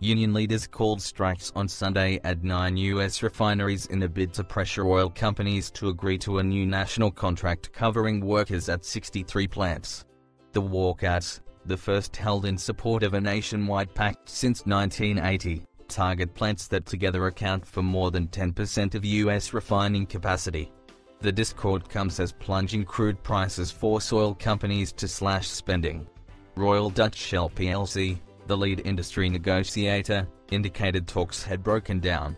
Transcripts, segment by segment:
Union leaders called strikes on Sunday at 9 U.S. refineries in a bid to pressure oil companies to agree to a new national contract covering workers at 63 plants. The walkouts, the first held in support of a nationwide pact since 1980, target plants that together account for more than 10% of U.S. refining capacity. The discord comes as plunging crude prices force oil companies to slash spending. Royal Dutch Shell Plc, the lead industry negotiator, indicated talks had broken down.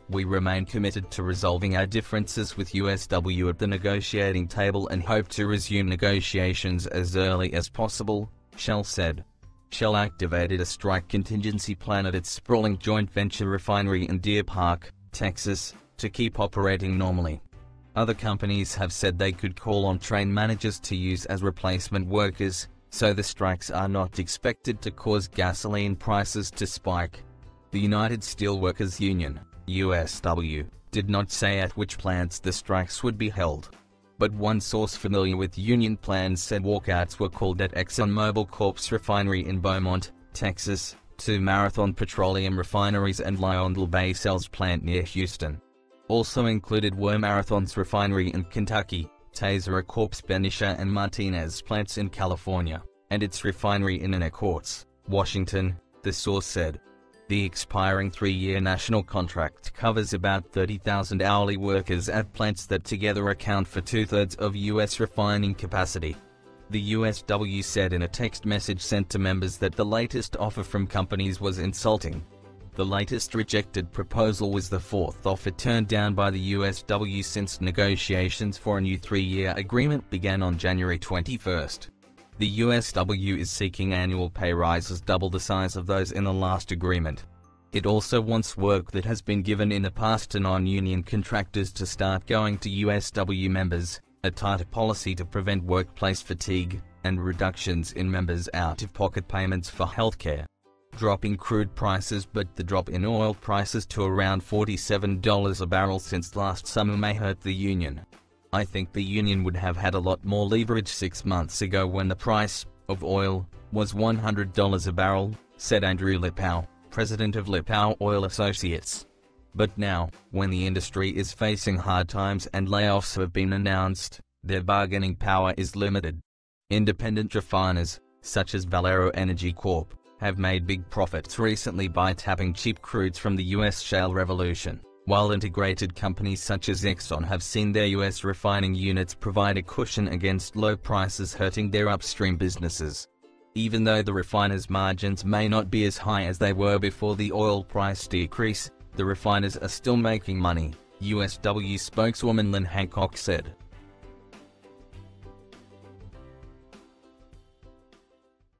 "We remain committed to resolving our differences with USW at the negotiating table and hope to resume negotiations as early as possible," Shell said. Shell activated a strike contingency plan at its sprawling joint venture refinery in Deer Park, Texas, to keep operating normally. Other companies have said they could call on train managers to use as replacement workers, so the strikes are not expected to cause gasoline prices to spike. The United Steelworkers Union, USW, did not say at which plants the strikes would be held. But one source familiar with union plans said walkouts were called at ExxonMobil Corp's refinery in Beaumont, Texas, 2 Marathon Petroleum refineries and Lyondell Bay Cells plant near Houston. Also included were Marathon's refinery in Kentucky, Tazera Corp's Benicia and Martinez plants in California, and its refinery in Anacortes, Washington, the source said. The expiring 3-year national contract covers about 30,000 hourly workers at plants that together account for 2/3 of U.S. refining capacity. The USW said in a text message sent to members that the latest offer from companies was insulting. The latest rejected proposal was the 4th offer turned down by the USW since negotiations for a new 3-year agreement began on January 21. The USW is seeking annual pay rises double the size of those in the last agreement. It also wants work that has been given in the past to non-union contractors to start going to USW members, a tighter policy to prevent workplace fatigue, and reductions in members' out-of-pocket payments for healthcare. Dropping crude prices, but the drop in oil prices to around $47 a barrel since last summer may hurt the union. "I think the union would have had a lot more leverage 6 months ago when the price of oil was $100 a barrel," said Andrew Lipow, president of Lipow Oil Associates. "But now, when the industry is facing hard times and layoffs have been announced, their bargaining power is limited." Independent refiners, such as Valero Energy Corp., have made big profits recently by tapping cheap crudes from the U.S. shale revolution, while integrated companies such as Exxon have seen their U.S. refining units provide a cushion against low prices hurting their upstream businesses. Even though the refiners' margins may not be as high as they were before the oil price decrease, the refiners are still making money, USW spokeswoman Lynn Hancock said.